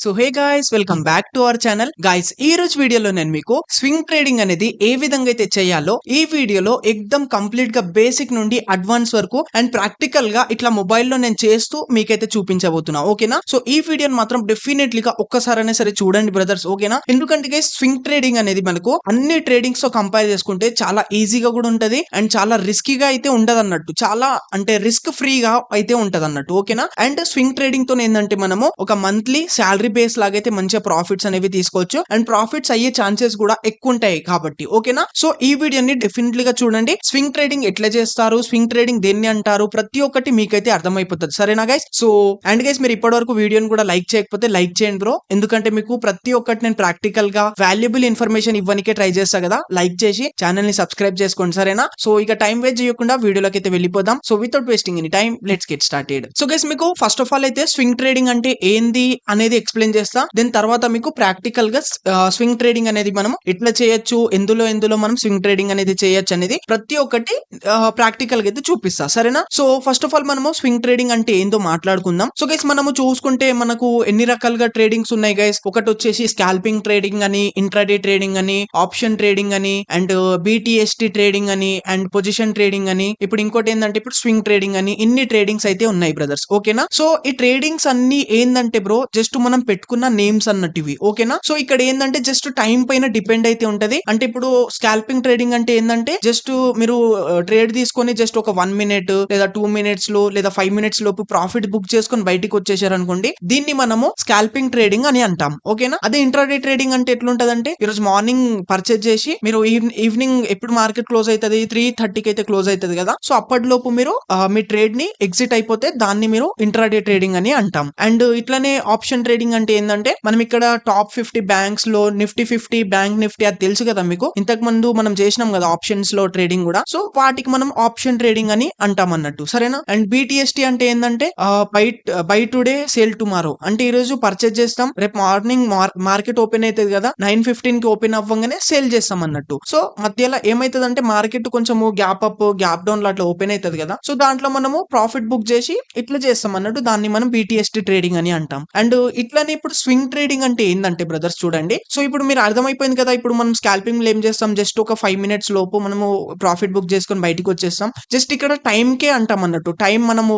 So hey guys, welcome back to our channel. Guys, ఈ రోజు వీడియోలో నేను మీకు స్వింగ్ ట్రేడింగ్ అనేది ఏ విధంగా అయితే చేయాలో ఈ వీడియోలో ఎక్దమ్ కంప్లీట్ గా బేసిక్ నుండి అడ్వాన్స్ వరకు అండ్ ప్రాక్టికల్ గా ఇట్లా మొబైల్లో నేను చేస్తూ మీకైతే చూపించబోతున్నా. ఓకేనా? సో ఈ వీడియోని మాత్రం డెఫినెట్లీ గా ఒక్కసారైనా సరే చూడండి బ్రదర్స్. ఓకేనా? ఎందుకంటే గైస్, స్వింగ్ ట్రేడింగ్ అనేది మనకు అన్ని ట్రేడింగ్స్ తో కంపేర్ చేసుకుంటే చాలా ఈజీగా కూడా ఉంటది అండ్ చాలా రిస్కీగా అయితే ఉండదు అన్నట్టు. చాలా అంటే రిస్క్ ఫ్రీగా అయితే ఉంటది అన్నట్టు. ఓకేనా? అండ్ స్వింగ్ ట్రేడింగ్ తో ఏంటంటే మనము ఒక మంత్లీ శాలరీ బేస్ లాగైతే మంచిగా ప్రాఫిట్స్ అనేవి తీసుకోవచ్చు అండ్ ప్రాఫిట్స్ అయ్యే ఛాన్సెస్ కూడా ఎక్కువ ఉంటాయి కాబట్టి. ఓకేనా? సో ఈ వీడియోని డెఫినెట్లీ గా చూడండి. స్వింగ్ ట్రేడింగ్ ఎట్లా చేస్తారు, స్వింగ్ ట్రేడింగ్ దేన్ని అంటారు, ప్రతి ఒక్కటి మీకైతే అర్థమైపోతుంది. సరేనా గైస్? సో అండ్ గైస్, మీరు ఇప్పటి వరకు వీడియోని కూడా లైక్ చేయకపోతే లైక్ చేయండి బ్రో. ఎందుకంటే మీకు ప్రతి ఒక్కటి నేను ప్రాక్టికల్ గా వాల్యుబుల్ ఇన్ఫర్మేషన్ ఇవ్వనికే ట్రై చేస్తా కదా. లైక్ చేసి ఛానల్ ని సబ్స్క్రైబ్ చేసుకోండి. సరేనా? సో ఇక టైం వేస్ట్ చేయకుండా వీడియోలోకి అయితే వెళ్ళిపోదాం. So without wasting any time, let's get started. So guys, మీకు ఫస్ట్ ఆఫ్ ఆల్ అయితే స్వింగ్ ట్రేడింగ్ అంటే ఏంది అనేది ఎక్స్ప్లెయిన్ చేస్తా. దెన్ తర్వాత మీకు ప్రాక్టికల్ గా స్వింగ్ ట్రేడింగ్ అనేది మనం ఎట్లా చేయొచ్చు, ఎందులో మనం స్వింగ్ ట్రేడింగ్ అనేది చేయొచ్చు అనేది ప్రతి ఒక్కటి ప్రాక్టికల్ గా అయితే చూపిస్తా. సరేనా? సో ఫస్ట్ ఆఫ్ ఆల్ మనము స్వింగ్ ట్రేడింగ్ అంటే ఏందో మాట్లాడుకుందాం. సో గైస్, మనము చూసుకుంటే మనకు ఎన్ని రకాలుగా ట్రేడింగ్స్ ఉన్నాయి గైస్. ఒకటి వచ్చేసి స్కాల్పింగ్ ట్రేడింగ్ అని, ఇంట్రాడే ట్రేడింగ్ అని, ఆప్షన్ ట్రేడింగ్ అని, అండ్ BTST ట్రేడింగ్ అని, అండ్ పొజిషన్ ట్రేడింగ్ అని. ఇప్పుడు ఇంకోటి ఏంటంటే ఇప్పుడు స్వింగ్ ట్రేడింగ్ అని. ఇన్ని ట్రేడింగ్స్ అయితే ఉన్నాయి బ్రదర్స్. ఓకేనా? సో ఈ ట్రేడింగ్స్ అన్ని ఏందంటే బ్రో, జస్ట్ మనం పెట్టుకున్న నేమ్స్ అన్నట్టు ఇవి. ఓకేనా? సో ఇక్కడ ఏంటంటే జస్ట్ టైం పైన డిపెండ్ అయితే ఉంటది. అంటే ఇప్పుడు స్కాల్పింగ్ ట్రేడింగ్ అంటే ఏంటంటే జస్ట్ మీరు ట్రేడ్ తీసుకొని జస్ట్ ఒక 1 minute లేదా 2 minutes లో లేదా 5 minutes లోపు ప్రాఫిట్ బుక్ చేసుకొని బయటికి వచ్చేసారు అనుకోండి, దీన్ని మనము స్కాల్పింగ్ ట్రేడింగ్ అని అంటాం. ఓకేనా? అదే ఇంట్రాడే ట్రేడింగ్ అంటే ఎట్లుంటదంటే, ఈ రోజు మార్నింగ్ పర్చేజ్ చేసి మీరు ఈవినింగ్ ఎప్పుడు మార్కెట్ క్లోజ్ అవుతుంది, 3:30కి అయితే క్లోజ్ అవుతుంది కదా. సో అప్పటిలోపు మీరు మీ ట్రేడ్ ని ఎగ్జిట్ అయిపోతే దాన్ని మీరు ఇంట్రాడే ట్రేడింగ్ అని అంటాం. అండ్ ఇట్లానే ఆప్షన్ ట్రేడింగ్ అంటే ఏంటంటే, మనం ఇక్కడ టాప్ 50 బ్యాంక్స్ లో నిఫ్టీ 50, బ్యాంక్ నిఫ్టీ అది తెలుసు కదా మీకు. ఇంతకు ముందు మనం చేసినాం కదా ఆప్షన్స్ లో ట్రేడింగ్ కూడా. సో వాటికి మనం ఆప్షన్ ట్రేడింగ్ అని అంటాం అన్నట్టు. సరేనా? అండ్ BTST అంటే ఏంటంటే బై టుడే సేల్ టుమారో. అంటే ఈ రోజు పర్చేజ్ చేస్తాం, రేపు మార్నింగ్ మార్కెట్ ఓపెన్ అవుతుంది కదా, 9:15 కి ఓపెన్ అవ్వగానే సేల్ చేస్తాం అన్నట్టు. సో మధ్యలో ఏమైతుంది అంటే మార్కెట్ కొంచెము గ్యాప్ అప్ గ్యాప్ డౌన్ అట్లా ఓపెన్ అవుతుంది కదా. సో దాంట్లో మనము ప్రాఫిట్ బుక్ చేసి ఇట్లా చేస్తాం అన్నట్టు. దాన్ని మనం BTST ట్రేడింగ్ అని అంటాం. అండ్ ఇట్లానే ఇప్పుడు స్వింగ్ ట్రేడింగ్ అంటే ఏంటంటే బ్రదర్స్ చూడండి. సో ఇప్పుడు మీరు అర్థమైపోయింది కదా. ఇప్పుడు మనం స్కాల్పింగ్ లో ఏం చేస్తాం, జస్ట్ ఒక 5 minutes లోపు మనము ప్రాఫిట్ బుక్ చేసుకొని బయటికి వచ్చేస్తాం. జస్ట్ ఇక్కడ టైం కే అంటాం అన్నట్టు. టైం మనము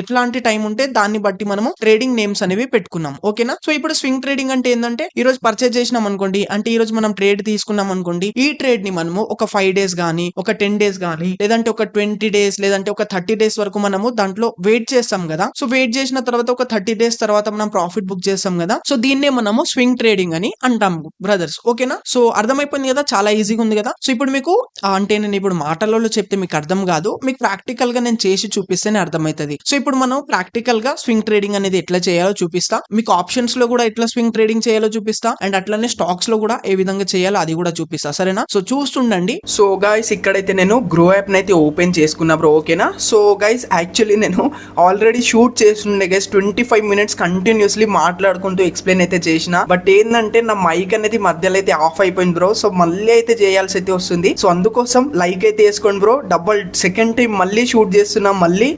ఎట్లాంటి టైం ఉంటే దాన్ని బట్టి మనము ట్రేడింగ్ నేమ్స్ అనేవి పెట్టుకున్నాం. ఓకేనా? సో ఇప్పుడు స్వింగ్ ట్రేడింగ్ అంటే ఏంటంటే, ఈ రోజు పర్చేజ్ చేసినాం అనుకోండి, అంటే ఈ రోజు మనం ట్రేడ్ తీసుకున్నాం అనుకోండి, ఈ ట్రేడ్ ని మనము ఒక 5 days గానీ, ఒక 10 days గానీ, లేదంటే ఒక 20 days, లేదంటే ఒక 30 days వరకు మనము దాంట్లో వెయిట్ చేస్తాం కదా. సో వెయిట్ చేసిన తర్వాత ఒక 30 days తర్వాత మనం ప్రాఫిట్ బుక్ చేస్తాం కదా. సో దీన్నే మనము స్వింగ్ ట్రేడింగ్ అని అంటాం బ్రదర్స్. ఓకేనా? సో అర్థమైపోయింది కదా, చాలా ఈజీగా ఉంది కదా. సో ఇప్పుడు మీకు అంటే నేను ఇప్పుడు మాటలలో చెప్తే మీకు అర్థం కాదు, మీకు ప్రాక్టికల్ గా నేను చేసి చూపిస్తేనే అర్థమవుతుంది. సో ఇప్పుడు మనం ప్రాక్టికల్ గా స్వింగ్ ట్రేడింగ్ అనేది ఎట్లా చేయాలో చూపిస్తా. మీకు ఆప్షన్స్ లో కూడా ఎట్లా స్వింగ్ ట్రేడింగ్ చేయాలో చూపిస్తా. అండ్ అట్లానే స్టాక్స్ లో కూడా ఏ విధంగా చేయాలో అది కూడా చూపిస్తా. సరేనా? సో చూస్తుండండి. సో గైస్, ఇక్కడైతే నేను గ్రో యాప్ నైతే ఓపెన్ చేసుకున్నా బ్రో. ఓకేనా? సో గైస్, యాక్చువల్లీ నేను ఆల్రెడీ షూట్ చేస్తుండే గైస్ 25 minutes కంటిన్యూస్లీ మాట్లాడుకుంటూ ఎక్స్ప్లెయిన్ అయితే చేసిన. బట్ ఏంటంటే నా మైక్ అనేది మధ్యలో అయితే ఆఫ్ అయిపోయింది బ్రో. సో మళ్ళీ అయితే చేయాల్సి అయితే వస్తుంది. సో అందుకోసం లైక్ అయితే వేసుకోండి బ్రో. డబుల్ సెకండ్ టైం మళ్ళీ షూట్ చేస్తున్నా, మళ్ళీ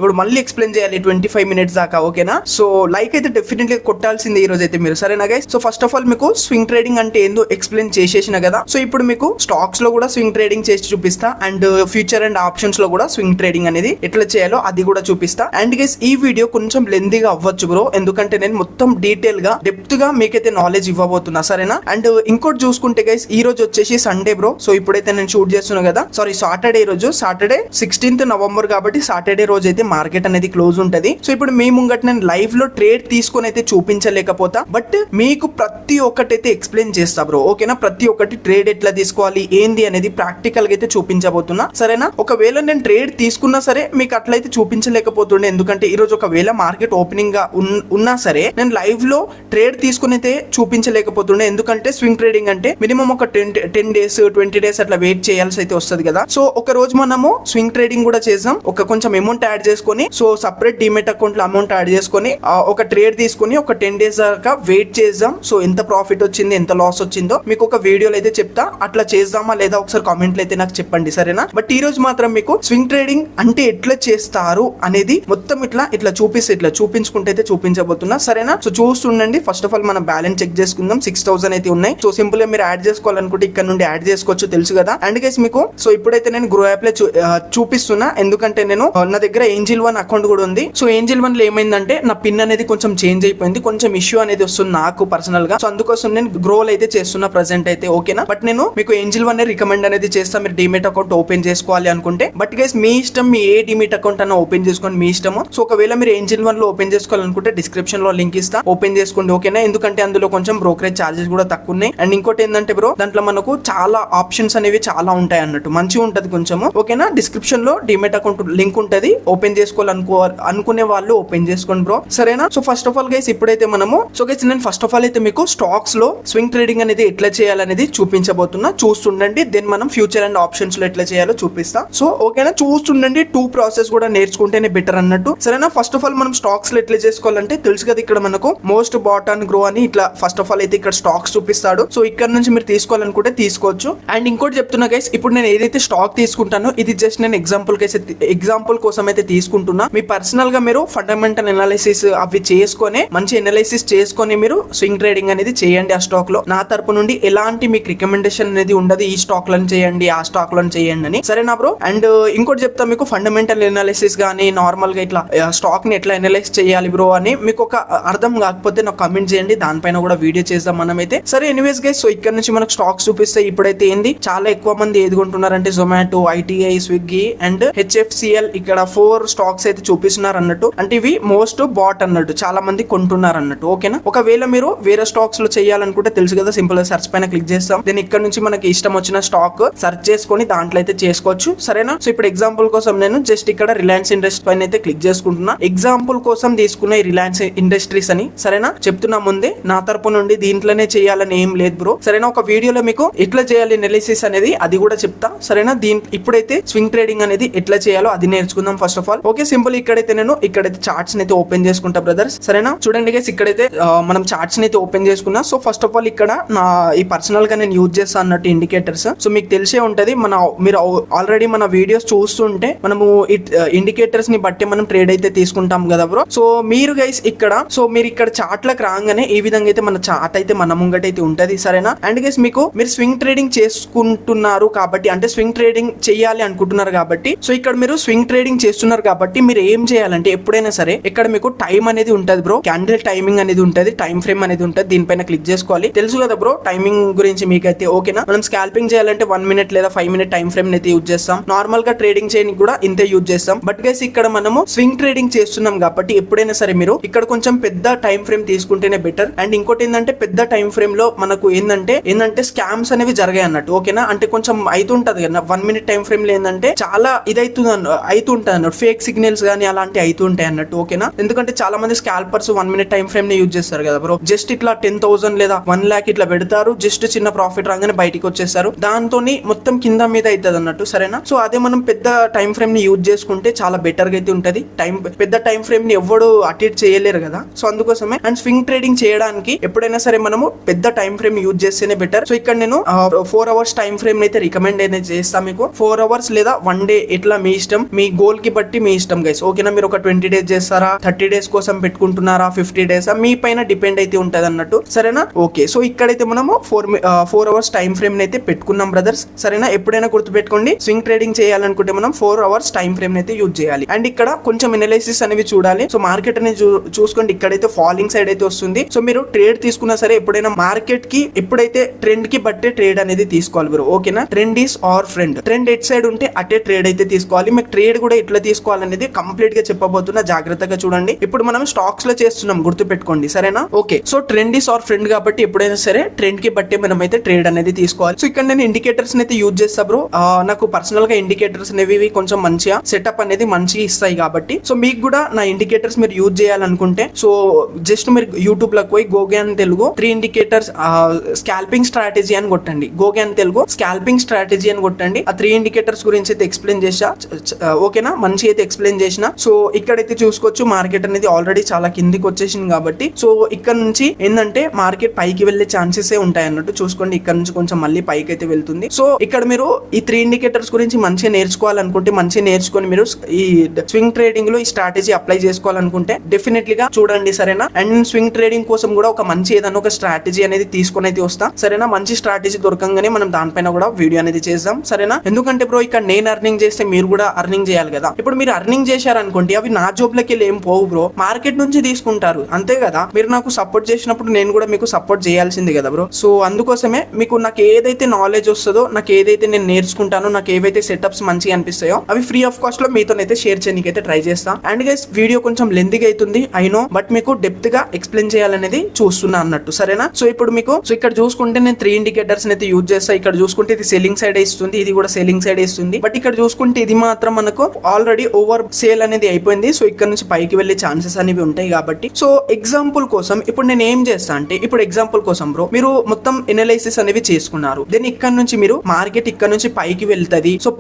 ఎక్స్ప్లెయిన్ చేయాలి 25 minutes దాకా. ఓకేనా? సో లైక్ అయితే డెఫినెట్లీ కొట్టాల్సింది ఈ రోజు అయితే మీరు. సరేనా guys? So first of all మీకు స్వింగ్ ట్రేడింగ్ అంటే ఏందో ఎక్స్ప్లెయిన్ చేసేసిన కదా. సో ఇప్పుడు మీకు స్టాక్స్ లో కూడా స్వింగ్ ట్రేడింగ్ చేసి చూపిస్తా. అండ్ ఫ్యూచర్ అండ్ ఆప్షన్స్ లో కూడా స్వింగ్ ట్రేడింగ్ అనేది ఎట్లా చేయాలో అది కూడా చూపిస్తా. అండ్ గైస్, ఈ వీడియో కొంచెం లెందీగా అవ్వచ్చు బ్రో, ఎందుకంటే నేను మొత్తం డీటెయిల్ గా డెప్త్ గా మీకైతే నాలెడ్జ్ ఇవ్వబోతున్నా. సరేనా? అండ్ ఇంకోటి చూసుకుంటే గైస్, ఈ రోజు వచ్చేసి సండే బ్రో. సో ఇప్పుడైతే నేను షూట్ చేస్తున్నా కదా, సారీ సాటర్డే రోజు, సాటర్డే 16th November కాబట్టి సాటర్డే రోజు అయితే మార్కెట్ అనేది క్లోజ్ ఉంటది. సో ఇప్పుడు మీ ముంగట నేను లైవ్ లో ట్రేడ్ తీసుకొని అయితే చూపించలేకపోతా, బట్ మీకు ప్రతి ఒక్కటైతే ఎక్స్ప్లెయిన్ చేస్తా బ్రో. ఓకేనా? ప్రతి ఒక్కటి ట్రేడ్ ఎట్లా తీసుకోవాలి ఏంది అనేది ప్రాక్టికల్ గా అయితే చూపించబోతున్నా. సరేనా? ఒకవేళ నేను ట్రేడ్ తీసుకున్నా సరే మీకు అట్లయితే చూపించలేకపోతుండే, ఎందుకంటే ఈ రోజు ఒకవేళ మార్కెట్ ఓపెనింగ్ గా ఉన్నా సరే నేను లైవ్ లో ట్రేడ్ తీసుకుని అయితే చూపించలేకపోతుండే. ఎందుకంటే స్వింగ్ ట్రేడింగ్ అంటే మినిమం ఒక 10 days 20 days అట్లా వెయిట్ చేయాల్సి అయితే వస్తుంది కదా. సో ఒక రోజు మనము స్వింగ్ ట్రేడింగ్ కూడా చేద్దాం. ఒక కొంచెం అమౌంట్ యాడ్ చేసుకొని, సో సపరేట్ డిమెట్ అకౌంట్ లో అమౌంట్ యాడ్ చేసుకొని ఒక ట్రేడ్ తీసుకొని ఒక 10 days దాకా వెయిట్ చేద్దాం. సో ఎంత ప్రాఫిట్ వచ్చింది, ఎంత లాస్ వచ్చిందో మీకు ఒక వీడియోలో అయితే చెప్తా. అట్లా చేద్దామా లేదా ఒకసారి కామెంట్లు అయితే నాకు చెప్పండి. సరేనా? బట్ ఈ రోజు మాత్రం మీకు స్వింగ్ ట్రేడింగ్ అంటే ఎట్లా చేస్తారు అనేది మొత్తం ఇట్లా చూపిస్తే ఇట్లా చూపించుకుంటే అయితే చూపించబోతున్నా. సరేనా? సో చూస్తుండండి. చూడండి ఫస్ట్ ఆఫ్ ఆల్ మన బ్యాలెన్స్ చెక్ చేసుకుందాం. 6000 అయితే ఉన్నాయి. సో సింపుల్ గా మీరు యాడ్ చేసుకోవాలనుకుంటే ఇక్కడ నుండి యాడ్ చేసుకోవచ్చు, తెలుసు కదా. అండ్ గైస్ మీకు సో ఇప్పుడైతే నేను గ్రో యాప్ లో చూపిస్తున్నా, ఎందుకంటే నేను నా దగ్గర ఏంజిల్ 1 అకౌంట్ కూడా ఉంది. సో ఏంజిల్ 1 లో ఏమైందంటే నా పిన్ అనేది కొంచెం చేంజ్ అయిపోయింది, కొంచెం ఇష్యూ అనేది వస్తుంది నాకు పర్సనల్ గా. సో అందుకోసం నేను గ్రోల్ అయితే చేస్తున్నా ప్రెసెంట్ అయితే, ఓకేనా. బట్ నేను మీకు ఏంజిల్ 1 రికమెండ్ అనేది చేస్తా మీరు డిమెట్ అకౌంట్ ఓపెన్ చేసుకోవాలి అనుకుంటే. బట్ గైస్ మీ ఇష్టం, మీ ఏ డిమెట్ అకౌంట్ అన్న ఓపెన్ చేసుకోండి, మీ ఇష్టము. సో ఒకవేళ మీరు ఏంజిల్ 1 లో ఓపెన్ చేసుకోవాలనుకుంటే డిస్క్రిప్షన్ లో లింక్ ఇస్తా, ఓపెన్ చేసుకోండి, ఓకేనా. ఎందుకంటే అందులో కొంచెం బ్రోకరేజ్ చార్జెస్ కూడా తక్కువ ఉన్నాయి. అండ్ ఇంకోటి ఏంటంటే బ్రో దాంట్లో మనకు చాలా ఆప్షన్స్ అనేవి చాలా ఉంటాయి అన్నట్టు, మంచిగా ఉంటది కొంచెం, ఓకేనా. డిస్క్రిప్షన్ లో డిమెట్ అకౌంట్ లింక్ ఉంటది, ఓపెన్ అనుకునే వాళ్ళు ఓపెన్ చేసుకోండి బ్రో, సరేనా. So first of all guys ఇప్పుడైతే మనము సో గైస్ నేను ఫస్ట్ ఆఫ్ ఆల్ అయితే మీకు స్టాక్స్ లో స్వింగ్ ట్రేడింగ్ అనేది ఎట్లా చేయాలనేది చూపించబోతున్నా, చూస్తుండండి. దెన్ మనం ఫ్యూచర్ అండ్ ఆప్షన్స్ లో ఎట్లా చేయాలో చూపిస్తా. సో ఓకేనా, చూస్తుండండి. 2 ప్రాసెస్ కూడా నేర్చుకుంటేనే బెటర్ అన్నట్టు, సరేనా. ఫస్ట్ ఆఫ్ ఆల్ మనం స్టాక్స్ లో ఎట్లా చేసుకోవాలంటే తెలుసు కదా, ఇక్కడ మనకు మోస్ట్ బాట్ అండ్ గ్రో అని ఇట్లా ఫస్ట్ ఆఫ్ ఆల్ అయితే ఇక్కడ స్టాక్స్ చూపిస్తాడు. సో ఇక్కడ నుంచి మీరు తీసుకోవాలనుకుంటే తీసుకోవచ్చు. అండ్ ఇంకోటి చెప్తున్నా గైస్, ఇప్పుడు నేను ఏదైతే స్టాక్ తీసుకుంటానో ఇది జస్ట్ నేను ఎగ్జాంపుల్ కోసం అయితే తీసుకుంటున్నా. మీ పర్సనల్ గా మీరు ఫండమెంటల్ అనాలిసిస్ అవి చేసుకొని మంచి అనాలిసిస్ చేసుకొని మీరు స్వింగ్ ట్రేడింగ్ అనేది చేయండి ఆ స్టాక్ లో. నా తరపు నుండి ఎలాంటి మీకు రికమెండేషన్ అనేది ఉండదు, ఈ స్టాక్ లను చేయండి ఆ స్టాక్ లను చేయండి అని, సరేనా బ్రో. అండ్ ఇంకోటి చెప్తా మీకు, ఫండమెంటల్ అనాలిసిస్ గానీ నార్మల్ గా ఇట్లా స్టాక్ ని ఎట్లా అనలైజ్ చేయాలి బ్రో అని మీకు ఒక అర్థం కాకపోతే నాకు కమెంట్ చేయండి, దానిపైన కూడా వీడియో చేద్దాం మనమైతే. సరే ఎనీవేస్ గైస్, సో ఇక్కడ నుంచి మనకు స్టాక్స్ చూపిస్తాయి. ఇప్పుడైతే ఏంది చాలా ఎక్కువ మంది ఏది కొంటున్నారంటే Zomato, ITI, Swiggy and HFCL, ఇక్కడ 4 స్టాక్స్ అయితే చూపిస్తున్నారు అన్నట్టు. అంటే ఇవి మోస్ట్ బాట్ అన్నట్టు, చాలా మంది కొంటున్నారు అన్నట్టు, ఓకేనా. ఒకవేళ మీరు వేరే స్టాక్స్ లో చేయాలనుకుంటే తెలుసు కదా, సింపుల్ గా సెర్చ్ పైన క్లిక్ చేస్తాం. దెన్ ఇక్కడ నుంచి మనకి ఇష్టం వచ్చిన స్టాక్ సెర్చ్ చేసుకొని దాంట్లో అయితే చేసుకోవచ్చు, సరేనా. సో ఇప్పుడు ఎగ్జాంపుల్ కోసం నేను జస్ట్ ఇక్కడ రిలయన్స్ ఇండస్ట్రీస్ పైన అయితే క్లిక్ చేసుకుంటున్నా. ఎగ్జాంపుల్ కోసం తీసుకున్న ఈ రిలయన్స్ ఇండస్ట్రీస్ అని, సరేనా. చెప్తున్నా ముందే, నా తరపు నుండి దీంట్లోనే చేయాలని ఏం లేదు బ్రో, సరేనా. ఒక వీడియోలో మీకు ఎట్లా చేయాలి ఎనాలిసిస్ అనేది అది కూడా చెప్తా, సరేనా. ఇప్పుడైతే స్వింగ్ ట్రేడింగ్ అనేది ఎట్లా చేయాలో అది నేర్చుకుందాం first of all, okay. Simple ఇక్కడైతే చార్ట్స్ అయితే ఓపెన్ చేసుకుంటా బ్రదర్స్, సరేనా. చూడండి గైస్, ఇక్కడైతే మనం చార్ట్స్ అయితే ఓపెన్ చేసుకున్నా. సో ఫస్ట్ ఆఫ్ ఆల్ ఇక్కడ నా ఈ పర్సనల్ గా నేను యూజ్ చేస్తా అన్నట్టు ఇండికేటర్స్. సో మీకు తెలిసే ఉంటది, మీరు ఆల్రెడీ మన వీడియోస్ చూస్తుంటే మనము ఇండికేటర్స్ ని బట్టి మనం ట్రేడ్ అయితే తీసుకుంటాం కదా బ్రో. సో మీరు గైస్ మీరు ఇక్కడ చార్ట్ లకు రాగానే ఈ విధంగా అయితే మన చార్ట్ అయితే మన ముంగట అయితే ఉంటది, సరేనా. అండ్ గైస్ మీరు స్వింగ్ ట్రేడింగ్ చేసుకుంటున్నారు కాబట్టి, అంటే స్వింగ్ ట్రేడింగ్ చేయాలి అనుకుంటున్నారు కాబట్టి, సో ఇక్కడ మీరు స్వింగ్ ట్రేడింగ్ చేస్తున్నారు కాబట్టి మీరు ఏం చేయాలంటే ఎప్పుడైనా సరే ఇక్కడ మీకు టైం అనేది ఉంటది బ్రో, క్యాండిల్ టైమింగ్ అనేది ఉంటది, టైం ఫ్రేమ్ అనేది ఉంటది, దీనిపైన క్లిక్ చేసుకోవాలి, తెలుసు కదా బ్రో టైమింగ్ గురించి మీకైతే, ఓకేనా. మనం స్కాల్పింగ్ చేయాలంటే 1 మినిట్ లేదా 5 మినిట్ టైం ఫ్రేమ్ అయితే యూజ్ చేస్తాం, నార్మల్ గా ట్రేడింగ్ చేయడానికి కూడా ఇంతే యూజ్ చేస్తాం. బట్ గైస్ ఇక్కడ మనము స్వింగ్ ట్రేడింగ్ చేస్తున్నాం కాబట్టి ఎప్పుడైనా సరే మీరు ఇక్కడ కొంచెం పెద్ద టైం ఫ్రేమ్ తీసుకుంటేనే బెటర్. అండ్ ఇంకోటి ఏంటంటే పెద్ద టైం ఫ్రేమ్ లో మనకు ఏంటంటే స్కామ్స్ అనేవి జరిగాయి అన్నట్టు, ఓకేనా. అంటే కొంచెం అవుతుంటది కదా 1 మినిట్ టైం ఫ్రేమ్ లో ఏంటంటే చాలా అవుతుంటది అన్నట్టు, ఫేక్ సిగ్నల్స్ కానీ అలాంటి అవుతుంటాయి అన్నట్టు, ఓకేనా. ఎందుకంటే చాలా మంది స్కాల్పర్స్ 1 మినిట్ టైం ఫ్రేమ్ ని యూజ్ చేస్తారు కదా బ్రో, జస్ట్ ఇట్లా 10,000 లేదా 1 lakh ఇట్లా పెడతారు, జస్ట్ చిన్న ప్రాఫిట్ రాగానే బయటికి వచ్చేస్తారు, దాంతో మొత్తం కింద మీద అవుతుంది అన్నట్టు, సరేనా. సో అదే మనం పెద్ద టైం ఫ్రేమ్ ని యూజ్ చేసుకుంటే చాలా బెటర్ గా అయితే ఉంటది. పెద్ద టైం ఫ్రేమ్ ని ఎవడు అటెండ్ చేయలేరు కదా, సో అందుకోసమే. అండ్ స్వింగ్ ట్రేడింగ్ చేయడానికి ఎప్పుడైనా సరే మనము పెద్ద టైం ఫ్రేమ్ యూజ్ చేస్తేనే బెటర్. సో ఇక్కడ నేను 4 hours టైం ఫ్రేమ్ అయితే రికమెండ్ అనేది చేస్తాను మీకు, 4 hours లేదా 1 day, ఇట్లా మీ ఇష్టం, మీ గోల్ కి బట్టి మీ ఇష్టం గైస్, ఓకేనా. మీరు ఒక 20 days చేస్తారా, 30 days కోసం పెట్టుకుంటున్నారా, 50 days మీ పైన డిపెండ్ అయితే ఉంటది అన్నట్టు, సరేనా. ఓకే, సో ఇక్కడైతే మనము 4 hours టైం ఫ్రేమ్ అయితే పెట్టుకున్నాం బ్రదర్స్, సరేనా. ఎప్పుడైనా గుర్తుపెట్టుకోండి, స్వింగ్ ట్రేడింగ్ చేయాలనుకుంటే మనం 4 hours టైం ఫ్రేమ్ అయితే యూజ్ చేయాలి. అండ్ ఇక్కడ కొంచెం ఎనాలిసిస్ అనేవి చూడాలి. సో మార్కెట్ అనేది చూసుకోండి, ఇక్కడైతే ఫాలింగ్ సైడ్ అయితే వస్తుంది. సో మీరు ట్రేడ్ తీసుకున్నా సరే ఎప్పుడైనా మార్కెట్ కి ఎప్పుడైతే ట్రెండ్ కి బట్టే ట్రేడ్ అనేది తీసుకోవాలి బ్రో, ఓకేనా. Trend is our friend, trend ఎట్ సైడ్ ఉంటే అటే ట్రేడ్ అయితే తీసుకోవాలి. మీకు ట్రేడ్ కూడా ఎట్లా తీసుకోవాలనేది కంప్లీట్ గా చెప్పబోతున్నా, జాగ్రత్తగా చూడండి. ఇప్పుడు మనం స్టాక్స్ లో చేస్తున్నాం, గుర్తు పెట్టుకోండి, సరేనా. Okay, so trend is our friend కాబట్టి ఎప్పుడైనా సరే ట్రెండ్ కి బట్టి మనం అయితే ట్రేడ్ అనేది తీసుకోవాలి. సో ఇక్కడ నేను ఇండికేటర్స్ అయితే యూజ్ చేస్తా బ్రో, నాకు పర్సనల్ గా ఇండికేటర్స్ అనేవి కొంచెం మంచిగా సెటప్ అనేది మంచిగా ఇస్తాయి కాబట్టి. సో మీకు కూడా నా ఇండికేటర్స్ మీరు యూజ్ చేయాలనుకుంటే సో జస్ట్ మీరు యూట్యూబ్ లోకి పోయి గోగ్యాన్ తెలుగు 3 ఇండికేటర్స్ స్కాల్పింగ్ స్ట్రాటజీ అని కొట్టండి, గోగ్యాన్ తెలుగు స్కాల్పింగ్ స్ట్రాటజీ అని కొట్టండి. ఆ 3 ఇండికేటర్స్ గురించి అయితే ఎక్స్ప్లెయిన్ చేసా, ఓకేనా, మంచి అయితే ఎక్స్ప్లెయిన్ చేసిన. సో ఇక్కడైతే చూసుకోవచ్చు మార్కెట్ అనేది ఆల్రెడీ చాలా కిందికి వచ్చేసింది కాబట్టి, సో ఇక్కడ నుంచి ఏంటంటే మార్కెట్ పైకి వెళ్లే ఛాన్సెస్ ఉంటాయి అన్నట్టు చూసుకోండి. ఇక్కడ నుంచి కొంచెం మళ్ళీ పైకి అయితే వెళ్తుంది. సో ఇక్కడ మీరు ఈ 3 ఇండికేటర్స్ గురించి మంచిగా నేర్చుకోవాలనుకుంటే మంచిగా నేర్చుకొని మీరు ఈ స్వింగ్ ట్రేడింగ్ లో ఈ స్ట్రాటజీ అప్లై చేసుకోవాలనుకుంటే డెఫినెట్లీగా చూడండి, సరేనా. అండ్ స్వింగ్ ట్రేడింగ్ కోసం కూడా ఒక మంచి ఏదైనా ఒక స్ట్రాటజీ అనేది తీసుకొని అయితే వస్తా, సరేనా. మంచి స్ట్రాటజీ దొరకంగానే మనం దానిపైన కూడా వీడియో అనేది చేద్దాం, సరేనా. ఎందుకంటే బ్రో ఇక్కడ నేను అర్నింగ్ చేస్తే మీరు కూడా అర్నింగ్ చేయాలి కదా. ఇప్పుడు మీరు అర్నింగ్ చేశారనుకోండి, అవి నా జోబ్లకి వెళ్ళి ఏం పోవు బ్రో, మార్కెట్ నుంచి తీసుకుంటారు అంతే కదా. మీరు నాకు సపోర్ట్ చేసినప్పుడు నేను కూడా మీకు సపోర్ట్ చేయాల్సింది కదా బ్రో. సో అందుకోసమే మీకు నాకు ఏదైతే నాలెడ్జ్ వస్తుందో, నాకు ఏదైతే నేను నేర్చుకుంటానో, నాకు ఏవైతే సెటప్స్ మంచిగా అనిపిస్తాయో అవి ఫ్రీ ఆఫ్ కాస్ట్ లో మీతోనైతే షేర్ చేయడానికి ట్రై చేస్తా. అండ్ గైస్ వీడియో కొంచెం లెంతీగా అవుతుంది ఐ నో, బట్ మీకు డెప్త్ గా ఎక్స్ప్లెయిన్ చేయాలనేది చూస్తున్నా అన్నట్టు, సరేనా. సో ఇప్పుడు మీకు ఇక్కడ చూసుకుంటే నేను 3 ఇండికేటర్స్ అయితే యూజ్ చేస్తా. ఇక్కడ చూసుకుంటే ఇది సెల్లింగ్ సైడ్ ఇస్తుంది, ఇది కూడా సెల్లింగ్ సైడ్ ఇస్తుంది. బట్ ఇక్కడ చూసుకుంటే ఇది మాత్రం మనకు ఆల్రెడీ ఓవర్ సేల్ అనేది అయిపోయింది. సో ఇక్కడ నుంచి పైకి వెళ్ళే ఛాన్సెస్ అనేవి ఉంటాయి కాబట్టి. సో ఎగ్జాంపుల్ కోసం ఇప్పుడు నేను ఏం చేస్తా అంటే, ఇప్పుడు ఎగ్జాంపుల్ కోసం బ్రో మీరు మొత్తం ఎనలైసిస్ అనేవి చేసుకున్నారు, దెన్ ఇక్కడ నుంచి మీరు మార్కెట్ ఇక్కడ నుంచి పైకి వెళ్తుంది, సో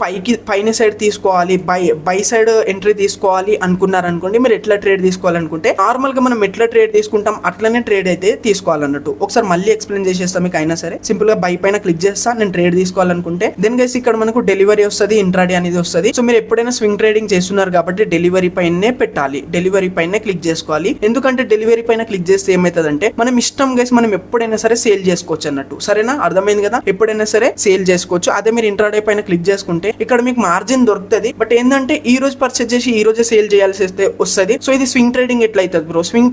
పైన సైడ్ తీసుకోవాలి, బై సైడ్ ఎంట్రీ తీసుకోవాలి అనుకున్నారు అనుకోండి. మీరు ఎట్లా ట్రేడ్ తీసుకోవాలనుకుంటే నార్మల్ గా మనం ఎట్లా ట్రేడ్ తీసుకుంటాం అట్లనే ట్రేడ్ అయితే తీసుకోవాలన్నట్టు. ఒకసారి మళ్ళీ ఎక్స్ప్లెయిన్ చేసేస్తా మీకు. అయినా సరే సింపుల్ గా బై పైన క్లిక్ చేస్తా నేను ట్రేడ్ తీసుకోవాలనుకుంటే. దెన్ గైస్ ఇక్కడ మనకు డెలివరీ వస్తుంది, ఇంట్రాడే అనేది వస్తుంది. సో మీరు ఎప్పుడైనా స్వింగ్ ట్రేడింగ్ చేస్తున్నారు కాబట్టి డెలివరీ పైనే పెట్టాలి, డెలివరీ పైన క్లిక్ చేసుకోవాలి. ఎందుకంటే డెలివరీ పైన క్లిక్ చేస్తే ఏమవుతుందంటే మనం ఇష్టం గైస్ మనం ఎప్పుడైనా సరే సేల్ చేసుకోవచ్చు అన్నట్టు, సరేనా. అర్థమైంది కదా, ఎప్పుడైనా సరే సేల్ చేసుకోవచ్చు. అదే మీరు ఇంట్రాడే పైన క్లిక్ చేసుకుంటే ఇక్కడ మీకు మార్జిన్ దొరుకుతుంది. బట్ ఏంటంటే ఈ రోజు పర్చేజ్ చేసి ఈ రోజే సేల్ చేయాల్సి వస్తుంది. సో ఇది స్వింగ్ ట్రేడింగ్ ఎట్లా అవుతుంది బ్రో, స్వింగ్